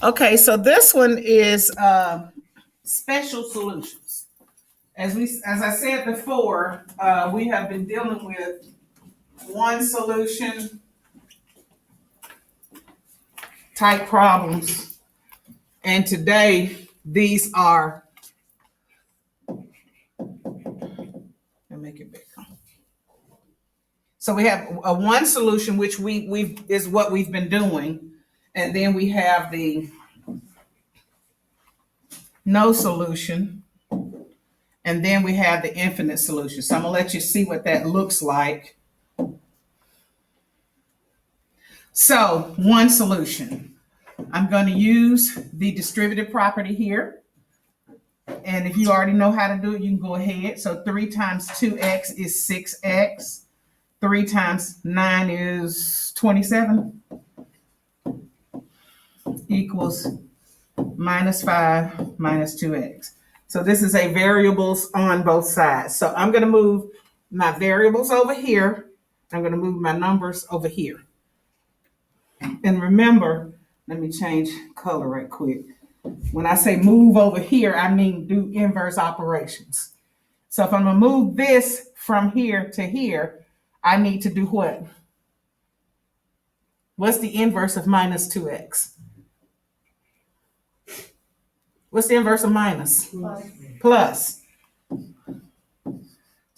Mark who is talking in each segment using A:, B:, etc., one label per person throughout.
A: Okay, so this one is special solutions. As I said before, we have been dealing with one solution type problems, and today these are. Let me make it bigger. So we have a one solution, which we is what we've been doing, and then we have the no solution, and then we have the infinite solution. So I'm gonna let you see what that looks like. So one solution, I'm going to use the distributive property here. And if you already know how to do it, you can go ahead. So 3 times 2x is 6x. 3 times 9 is 27 equals minus 5 minus 2x. So this is a variables on both sides. So I'm going to move my variables over here. I'm going to move my numbers over here. And remember, let me change color right quick. When I say move over here, I mean do inverse operations. So if I'm going to move this from here to here, I need to do what? What's the inverse of minus 2x? What's the inverse of minus? Plus.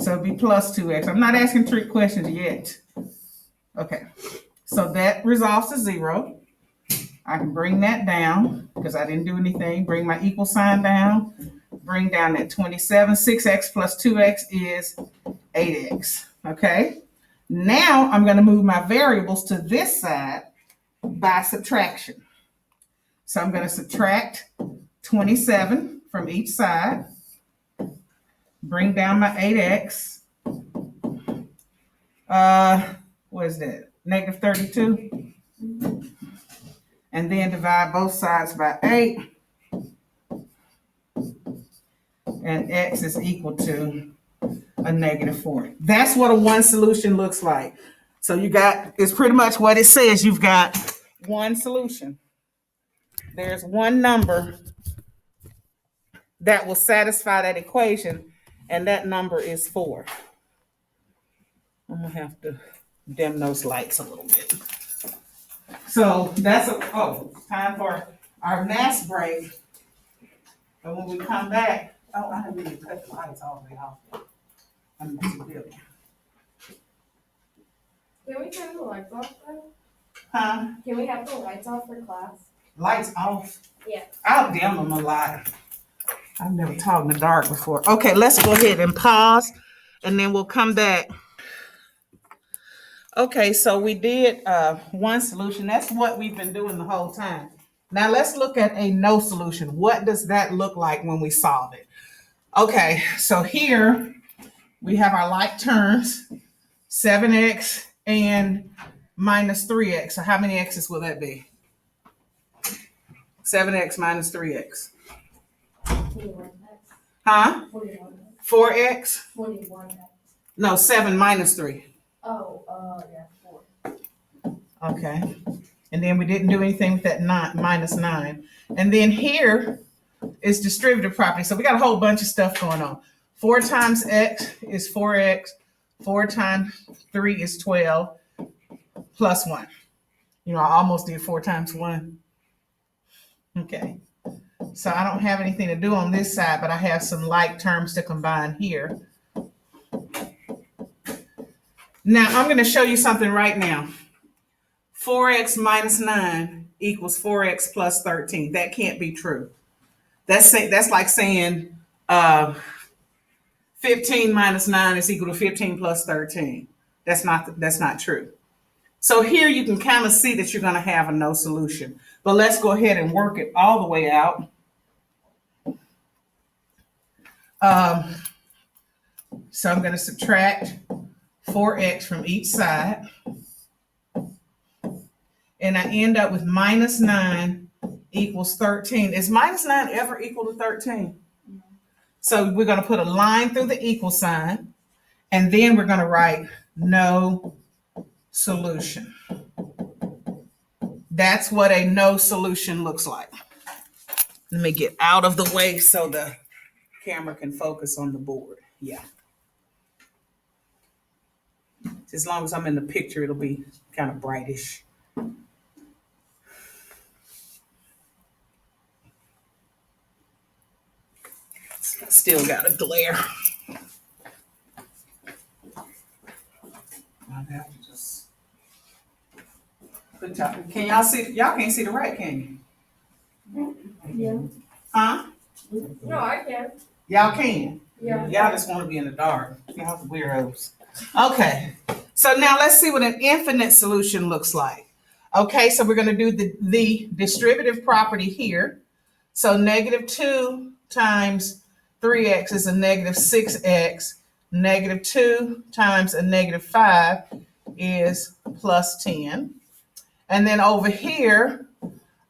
A: So it'd be plus 2x. I'm not asking trick questions yet. Okay. So that resolves to 0. I can bring that down because I didn't do anything. Bring my equal sign down. Bring down that 27. 6x plus 2x is 8x. Okay. Now I'm going to move my variables to this side by subtraction. So I'm going to subtract 27 from each side. Bring down my 8x. What is that? Negative 32. And then divide both sides by 8. And x is equal to a negative 4. That's what a one solution looks like. So you got, it's pretty much what it says. You've got one solution. There's one number that will satisfy that equation, and that number is 4. I'm gonna have to dim those lights a little bit. So that's time for our mass break. And when we come back, I haven't even cut the lights all the way off. I'm messing with it.
B: Can we turn the lights off though?
A: Huh?
B: Can we have the lights off for class?
A: Lights off?
B: Yeah.
A: I'll dim them a lot. I've never taught in the dark before. Okay, let's go ahead and pause, and then we'll come back. Okay, so we did one solution. That's what we've been doing the whole time. Now let's look at a no solution. What does that look like when we solve it? Okay, so here we have our like terms, 7x and minus 3x. So how many x's will that be? 7x minus 3x.
B: 41x.
A: Huh?
B: 41x.
A: 4x?
B: 41x.
A: No, 7 minus 3.
B: Yeah, 4.
A: Okay. And then we didn't do anything with that minus 9. And then here is distributive property. So we got a whole bunch of stuff going on. 4 times x is 4x. 4 times 3 is 12 plus 1. You know, I almost did 4 times 1. Okay. So I don't have anything to do on this side, but I have some like terms to combine here. Now I'm going to show you something right now. 4x minus 9 equals 4x plus 13. That can't be true. That's like saying 15 minus 9 is equal to 15 plus 13. That's not true. So here you can kind of see that you're going to have a no solution. But let's go ahead and work it all the way out. So I'm going to subtract 4x from each side. And I end up with minus 9 equals 13. Is minus 9 ever equal to 13? So we're going to put a line through the equal sign, and then we're going to write no solution. That's what a no solution looks like. Let me get out of the way so the camera can focus on the board. Yeah. As long as I'm in the picture, it'll be kind of brightish. Still got a glare. I'll have to just put y'all. Can y'all see? Y'all can't see the right, can you?
B: Yeah.
A: Huh?
B: No, I can.
A: Y'all can.
B: Yeah.
A: Y'all just want to be in the dark. Y'all weirdos. Okay. So now let's see what an infinite solution looks like. Okay, so we're going to do the distributive property here. So negative 2 times 3x is a negative 6x. Negative 2 times a negative 5 is plus 10. And then over here,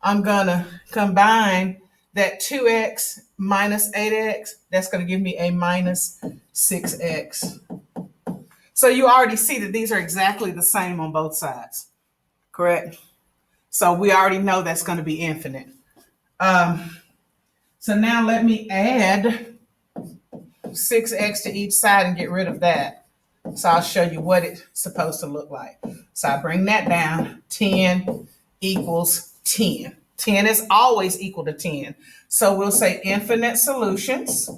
A: I'm going to combine that 2x minus 8x. That's going to give me a minus 6x. So you already see that these are exactly the same on both sides, correct? So we already know that's going to be infinite. So now let me add 6x to each side and get rid of that. So I'll show you what it's supposed to look like. So I bring that down. 10 equals 10. 10 is always equal to 10. So we'll say infinite solutions.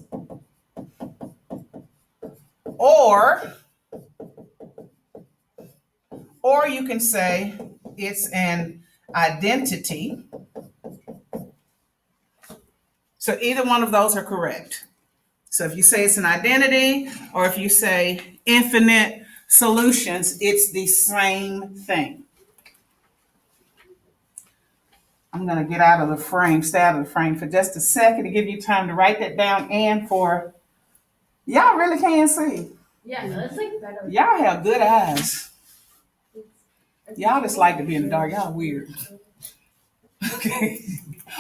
A: Or you can say it's an identity. So either one of those are correct. So if you say it's an identity or if you say infinite solutions, it's the same thing. I'm going to get out of the frame, stay out of the frame for just a second to give you time to write that down and for, y'all really can't see.
B: Yeah, that's like better.
A: Y'all have good eyes. Y'all just like to be in the dark. Y'all weird. Okay.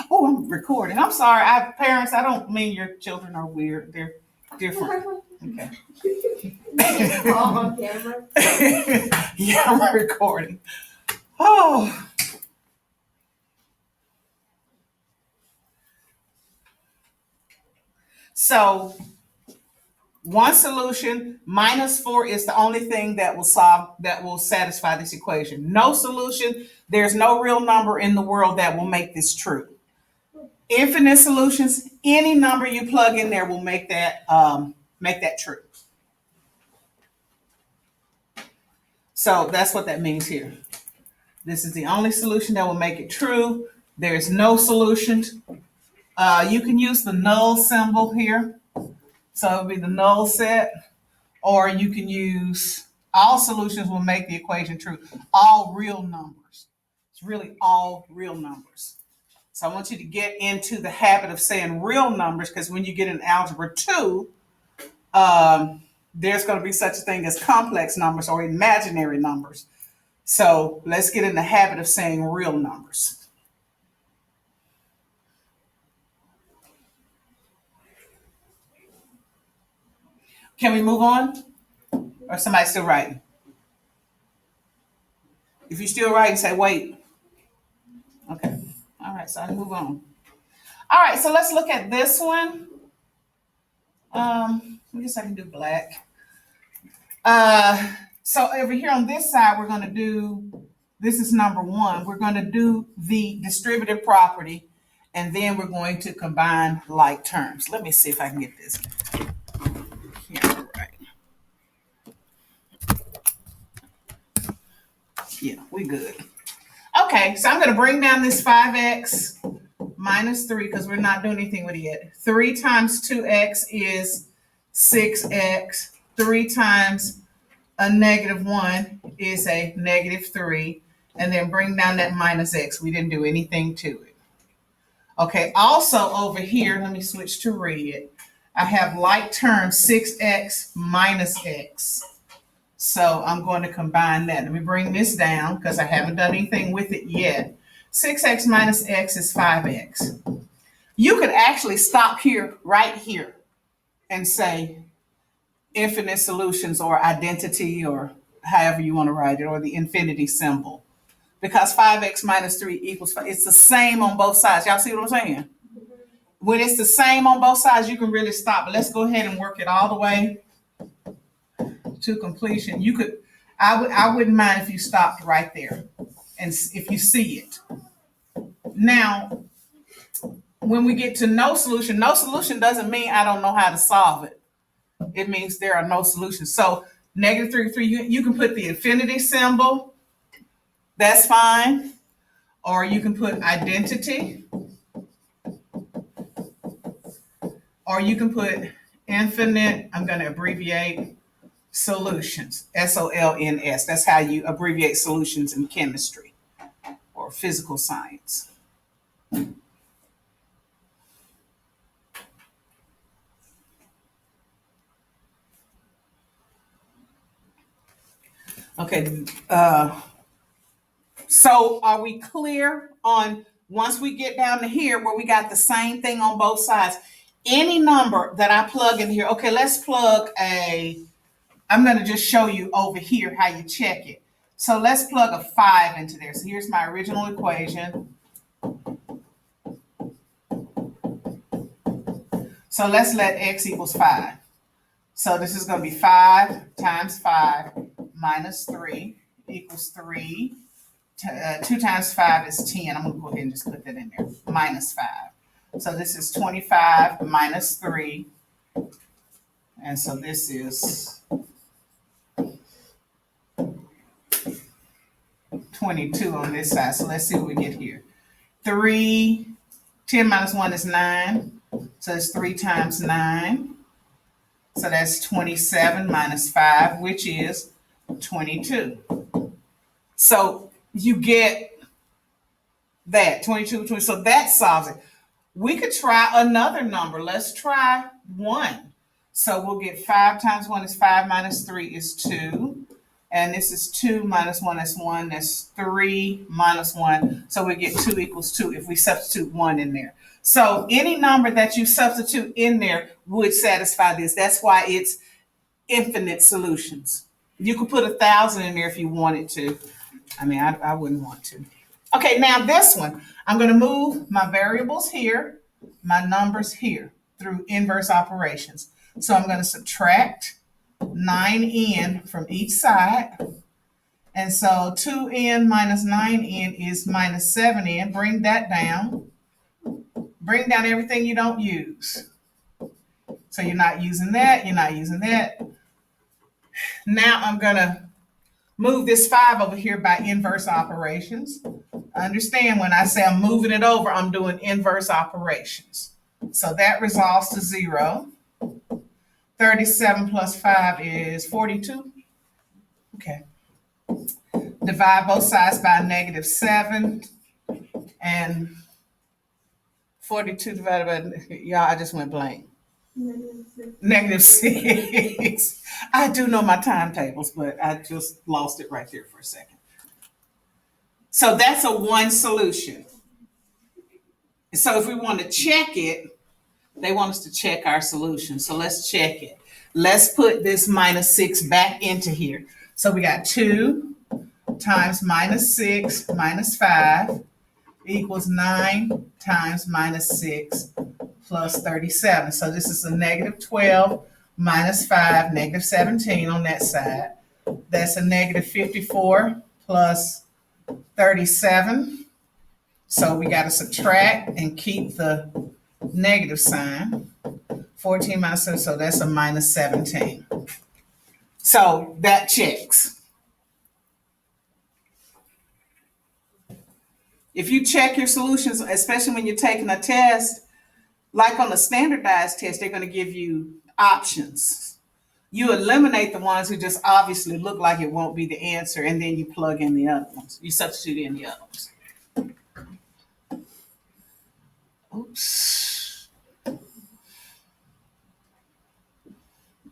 A: Oh, I'm recording. I'm sorry. Parents, I don't mean your children are weird. They're different. Okay.
B: All on camera.
A: Yeah, I'm recording. Oh. So one solution, -4 is the only thing that will satisfy this equation. No solution, there's no real number in the world that will make this true. Infinite solutions, any number you plug in there will make that true. So that's what that means here. This is the only solution that will make it true. There's no solutions. You can use the null symbol here. So it'll be the null set, or you can use all solutions will make the equation true. All real numbers. It's really all real numbers. So I want you to get into the habit of saying real numbers, because when you get in algebra 2, there's going to be such a thing as complex numbers or imaginary numbers. So let's get in the habit of saying real numbers. Can we move on? Or somebody still writing? If you're still writing, say wait. Okay. All right, so I move on. All right, so let's look at this one. I guess I can do black. So over here on this side, we're going to do, this is number 1. We're going to do the distributive property, and then we're going to combine like terms. Let me see if I can get this. Yeah, right. Yeah, we good. Okay, so I'm going to bring down this 5x minus 3 because we're not doing anything with it yet. 3 times 2x is 6x. 3 times a -1 is a -3. And then bring down that minus x. We didn't do anything to it. Okay, also over here, let me switch to red. I have like terms 6x minus x. So I'm going to combine that. Let me bring this down because I haven't done anything with it yet. 6x minus x is 5x. You could actually stop here, right here, and say infinite solutions or identity or however you want to write it, or the infinity symbol. because 5x minus 3 equals 5. It's the same on both sides. Y'all see what I'm saying? When it's the same on both sides, you can really stop. But let's go ahead and work it all the way to completion. You could, I wouldn't mind if you stopped right there and if you see it. Now, when we get to no solution doesn't mean I don't know how to solve it. It means there are no solutions. So -3, you can put the infinity symbol. That's fine. Or you can put identity. Or you can put infinite, I'm going to abbreviate, solutions, SOLNS. That's how you abbreviate solutions in chemistry or physical science. Okay, so are we clear on once we get down to here where we got the same thing on both sides? Any number that I plug in here, okay, let's plug I'm going to just show you over here how you check it. So let's plug a 5 into there. So here's my original equation. So let's let x equals 5. So this is going to be 5 times 5 minus 3 equals 3. 2 times 5 is 10. I'm going to go ahead and just put that in there. Minus 5. So this is 25 minus 3. And so this is 22 on this side. So let's see what we get here. 10 minus 1 is 9. So it's 3 times 9. So that's 27 minus 5, which is 22. So you get that, 22, 20. So that solves it. We could try another number. Let's try 1. So we'll get 5 times 1 is 5 minus 3 is 2. And this is 2 minus 1 is 1. That's 3 minus 1. So we get 2 equals 2 if we substitute 1 in there. So any number that you substitute in there would satisfy this. That's why it's infinite solutions. You could put 1,000 in there if you wanted to. I mean, I wouldn't want to. Okay, now this one, I'm going to move my variables here, my numbers here through inverse operations. So I'm going to subtract 9n from each side. And so 2n minus 9n is minus 7n. Bring that down. Bring down everything you don't use. So you're not using that, you're not using that. Now I'm going to move this 5 over here by inverse operations. Understand when I say I'm moving it over, I'm doing inverse operations. So that resolves to 0. 37 plus 5 is 42. Okay. Divide both sides by -7. And 42 divided by, y'all, I just went blank. -6. I do know my timetables, but I just lost it right there for a second. So that's a 1 solution. So if we want to check it, they want us to check our solution. So let's check it. Let's put this -6 back into here. So we got 2 times -6 minus 5 equals 9 times -6 plus 37. So this is a -12 minus 5, -17 on that side. That's a -54 plus 37. So we got to subtract and keep the negative sign. 14 minus 7, so that's a -17. So that checks. If you check your solutions, especially when you're taking a test, like on a standardized test, they're going to give you options. You eliminate the ones who just obviously look like it won't be the answer, and then you plug in the other ones. You substitute in the other ones. Oops.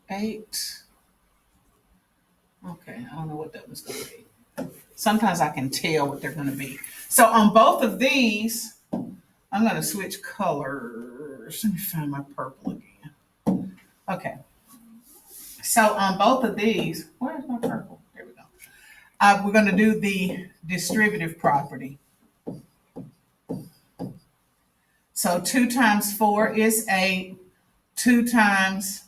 A: 8. Okay, I don't know what that was going to be. Sometimes I can tell what they're going to be. So on both of these, I'm going to switch colors. Let me find my purple again. Okay. So on both of these, where's my purple? There we go. We're going to do the distributive property. So 2 times 4 is 8. 2 times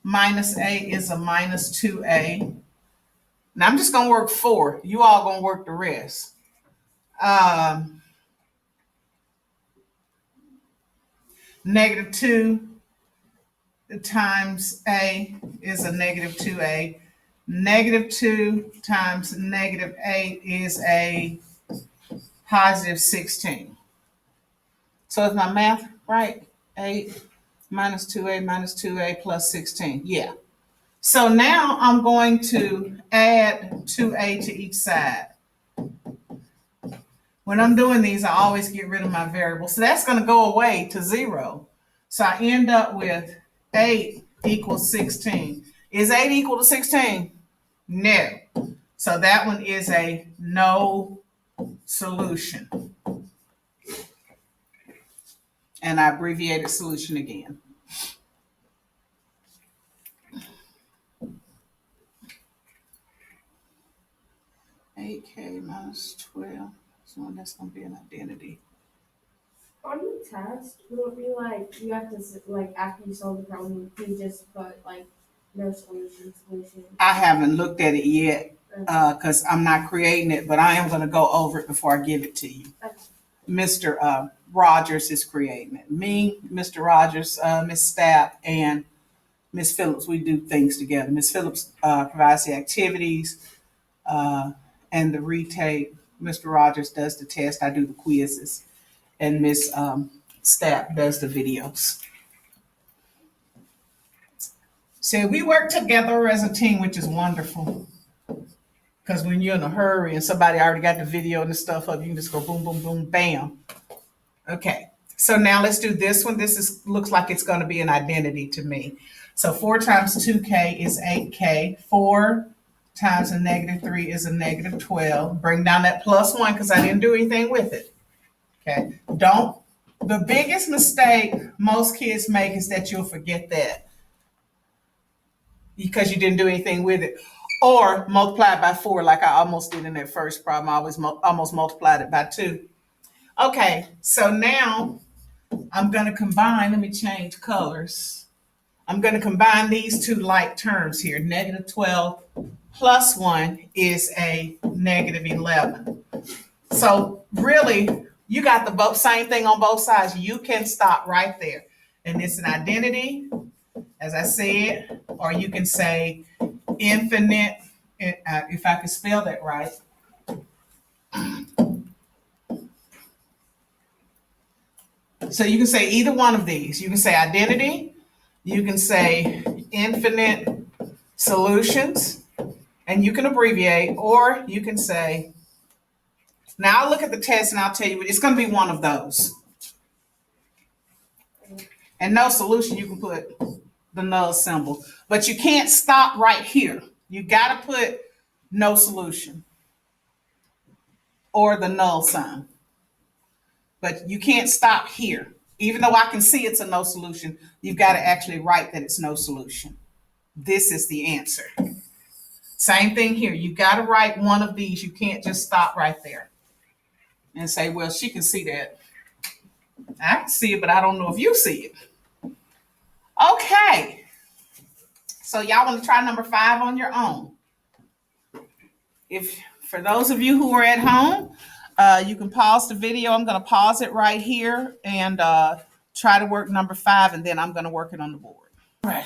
A: minus 8 is a minus 2a. Now I'm just going to work 4. You all going to work the rest. Negative 2 times a is a negative 2a. Negative 2 times negative 8 is a positive 16. So is my math right? 8 minus 2a plus 16. Yeah. So now I'm going to add 2a to each side. When I'm doing these, I always get rid of my variable. So that's going to go away to 0. So I end up with 8 equals 16. Is 8 equal to 16? No. So that one is a no solution. And I abbreviated solution again. $8K minus 12. So that's going to be an identity.
B: On the test, will it be like you have to like after you solve the problem, you just put like no solution.
A: I haven't looked at it yet because I'm not creating it, but I am going to go over it before I give it to you.
B: Okay.
A: Mr. Rogers is creating it. Me, Mr. Rogers, Miss Stapp, and Miss Phillips, we do things together. Miss Phillips provides the activities and the retake. Mr. Rogers does the test. I do the quizzes. And Miss Stapp does the videos. So we work together as a team, which is wonderful. Because when you're in a hurry and somebody already got the video and the stuff up, you can just go boom, boom, boom, bam. Okay, so now let's do this one. Looks like it's going to be an identity to me. So 4 times 2k is 8k. 4 times a negative 3 is a negative 12. Bring down that plus 1 because I didn't do anything with it. Okay, the biggest mistake most kids make is that you'll forget that because you didn't do anything with it. Or multiply it by 4 like I almost did in that first problem. I always almost multiplied it by 2. Okay, so now I'm going to combine. Let me change colors. I'm going to combine these two like terms here. Negative 12 plus 1 is a negative 11. So really, you got the same thing on both sides. You can stop right there. And it's an identity, as I said, or you can say infinite, if I could spell that right. So you can say either one of these. You can say identity, you can say infinite solutions, and you can abbreviate, or you can say, now I'll look at the test and I'll tell you, it's going to be one of those. And no solution, you can put the null symbol. But you can't stop right here. You got to put no solution or the null sign. But you can't stop here. Even though I can see it's a no solution, you've got to actually write that it's no solution. This is the answer. Same thing here. You've got to write one of these. You can't just stop right there and say, well, she can see that. I can see it, but I don't know if you see it. Okay. So y'all want to try number 5 on your own. If for those of you who are at home, you can pause the video. I'm going to pause it right here and try to work number 5, and then I'm going to work it on the board. All right.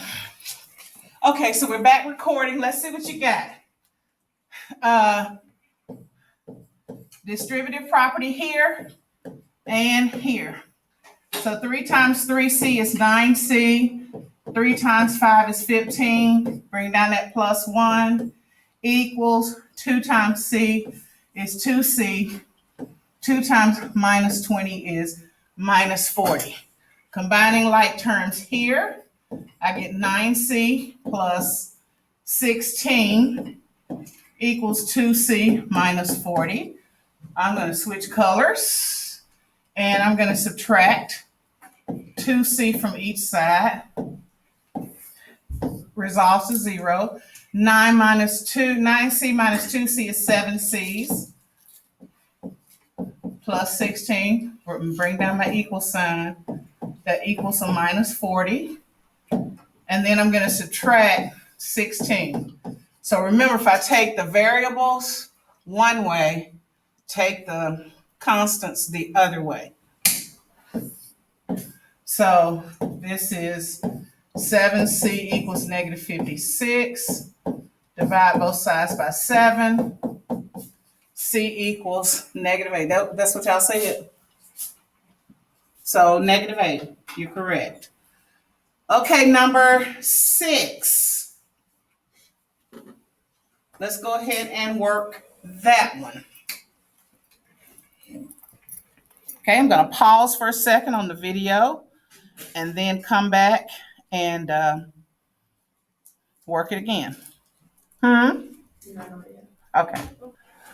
A: Okay, so we're back recording. Let's see what you got. Distributive property here and here. So 3 times 3c is 9c. 3 times 5 is 15. Bring down that plus 1 equals 2 times c is 2c. 2 times minus 20 is minus 40. Combining like terms here, I get 9c plus 16 equals 2c minus 40. I'm going to switch colors and I'm going to subtract 2c from each side. Resolves to 0. 9 minus 2, 9c minus 2c is 7c's. Plus 16, bring down my equal sign. That equals a minus 40. And then I'm going to subtract 16. So remember, if I take the variables one way, take the constants the other way. So this is 7c equals negative 56. Divide both sides by 7. C equals negative 8. That's what y'all said. So negative 8. You're correct. Okay, number 6. Let's go ahead and work that one. Okay, I'm going to pause for a second on the video and then come back and work it again. Okay.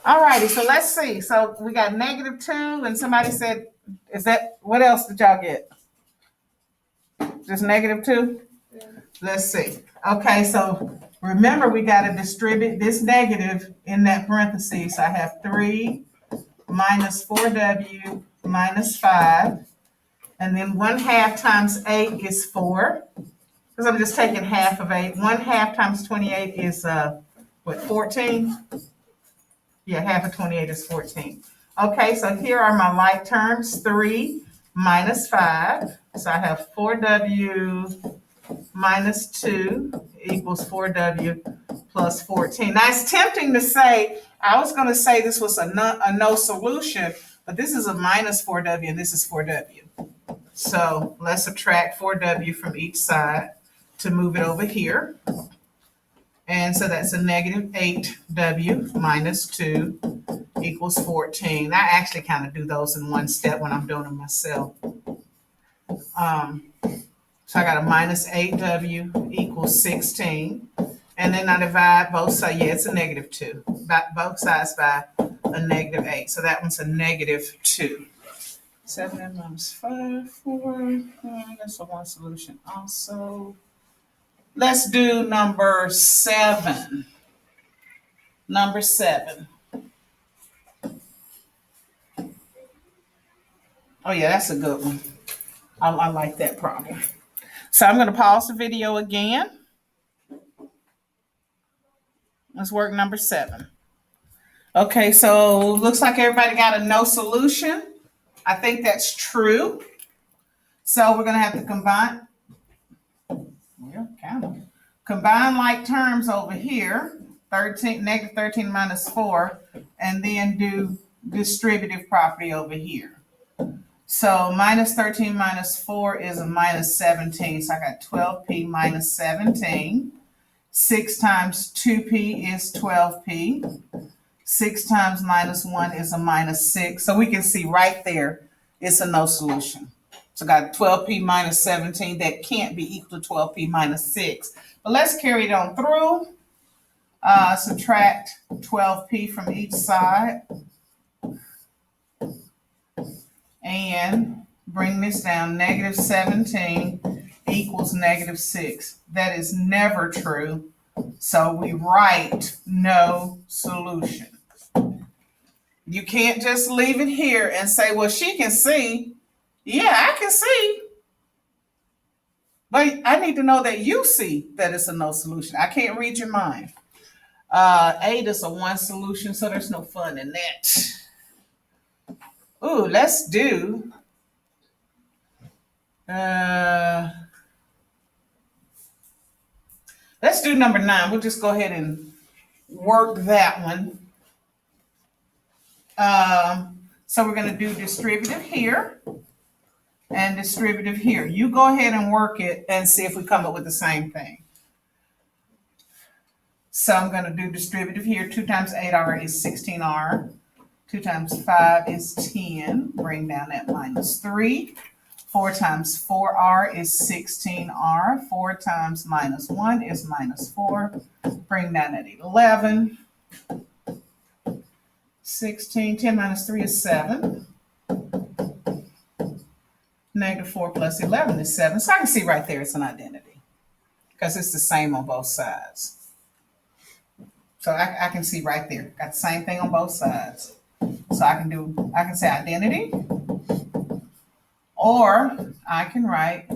A: All righty, so let's see. So we got negative 2, and somebody said, is that, what else did y'all get? Just negative 2? Yeah. Let's see. Okay, so remember we got to distribute this negative in that parentheses. So I have 3 minus 4w minus 5. And then 1/2 times 8 is 4. Because I'm just taking half of 8. 1/2 times 28 is, 14? Yeah, half of 28 is 14. Okay, so here are my like terms. 3 minus 5. So I have 4w minus 2 equals 4w plus 14. Now it's tempting to say, I was going to say this was a no solution, but this is a minus 4w and this is 4w. So let's subtract 4w from each side to move it over here. And so that's a negative 8w minus 2 equals 14. I actually kind of do those in one step when I'm doing them myself. So I got a minus 8w equals 16. And then I divide both sides. Yeah, it's a negative 2. Both sides by a negative 8. So that one's a negative 2. 7 minus 5, 4. That's a one solution also. Let's do number 7. Number 7. Oh yeah, that's a good one. I like that problem. So I'm going to pause the video again. Let's work number 7. Okay, so looks like everybody got a no solution. I think that's true. So we're going to have to combine. Well, kind of. Combine like terms over here. Negative 13 minus 4. And then do distributive property over here. So minus 13 minus 4 is a minus 17. So I got 12p minus 17. 6 times 2p is 12p. 6 times minus 1 is a minus 6. So we can see right there, it's a no solution. So I got 12p minus 17. That can't be equal to 12p minus 6. But let's carry it on through. Subtract 12p from each side. And bring this down. Negative 17 equals negative 6. That is never true. So we write no solution. You can't just leave it here and say, well, she can see. Yeah, I can see. But I need to know that you see that it's a no solution. I can't read your mind. 8 is a one solution, so there's no fun in that. Ooh, let's do number 9. We'll just go ahead and work that one. So we're going to do distributive here and distributive here. You go ahead and work it and see if we come up with the same thing. So I'm going to do distributive here. 2 times 8r is 16r. 2 times 5 is 10. Bring down that minus 3. 4 times 4r is 16r. 4 times minus 1 is minus 4. Bring down that 11. 16. 10 minus 3 is 7. Negative 4 plus 11 is 7. So I can see right there it's an identity because it's the same on both sides. So I can see right there. Got the same thing on both sides. So I can say identity, or I can write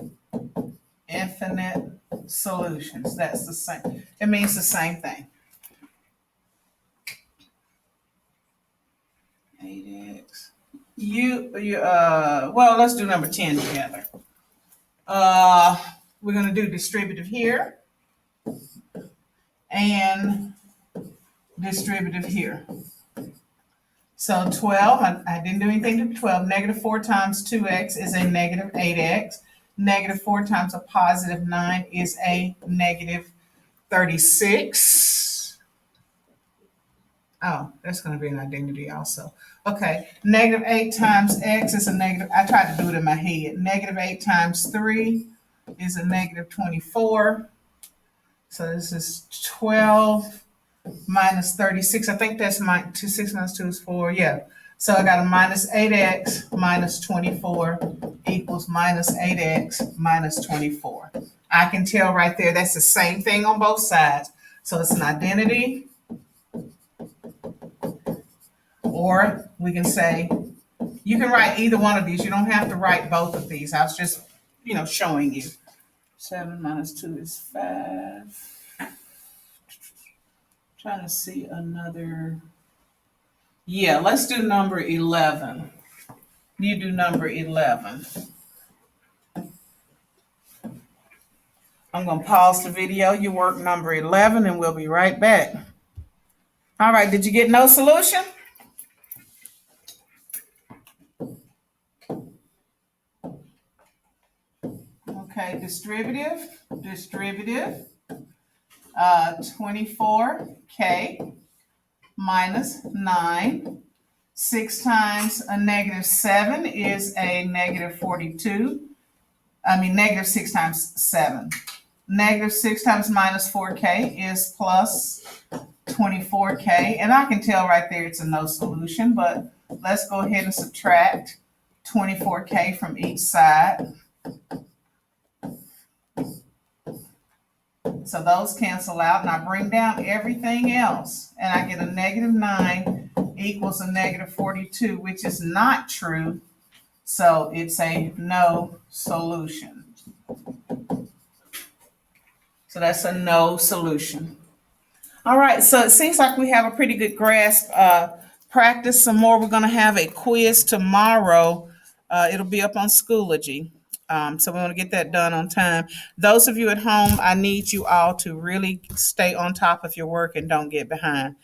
A: infinite solutions. That's the same. It means the same thing. 8x. Well, let's do number 10 together. We're going to do distributive here and distributive here. So 12, I didn't do anything to 12. Negative 4 times 2x is a negative 8x. Negative 4 times a positive 9 is a negative 36. Oh, that's going to be an identity also. Okay, negative 8 times x is a negative, I tried to do it in my head. Negative 8 times 3 is a negative 24. So this is 12 minus 36. I think that's 6 minus 2 is 4. Yeah. So I got a minus 8x minus 24 equals minus 8x minus 24. I can tell right there that's the same thing on both sides. So it's an identity. Or we can say, you can write either one of these. You don't have to write both of these. I was just, showing you. 7 minus 2 is 5. Trying to see another. Yeah, let's do number 11. You do number 11. I'm going to pause the video. You work number 11 and we'll be right back. All right, did you get no solution? Okay, distributive, 24k minus 9. 6 times a negative 7 is a negative 42. Negative 6 times 7. Negative 6 times minus 4k is plus 24k. And I can tell right there it's a no solution, but let's go ahead and subtract 24k from each side. So those cancel out, and I bring down everything else, and I get a negative 9 equals a negative 42, which is not true. So it's a no solution. So that's a no solution. All right, so it seems like we have a pretty good grasp. Practice some more. We're going to have a quiz tomorrow. It'll be up on Schoology. So we want to get that done on time. Those of you at home, I need you all to really stay on top of your work and don't get behind.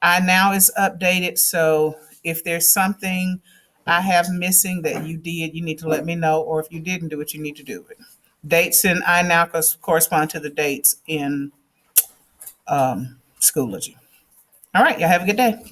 A: Now is updated, so if there's something I have missing that you did, you need to let me know, or if you didn't do it, you need to do it. Dates in iNow correspond to the dates in Schoology. All right, y'all have a good day.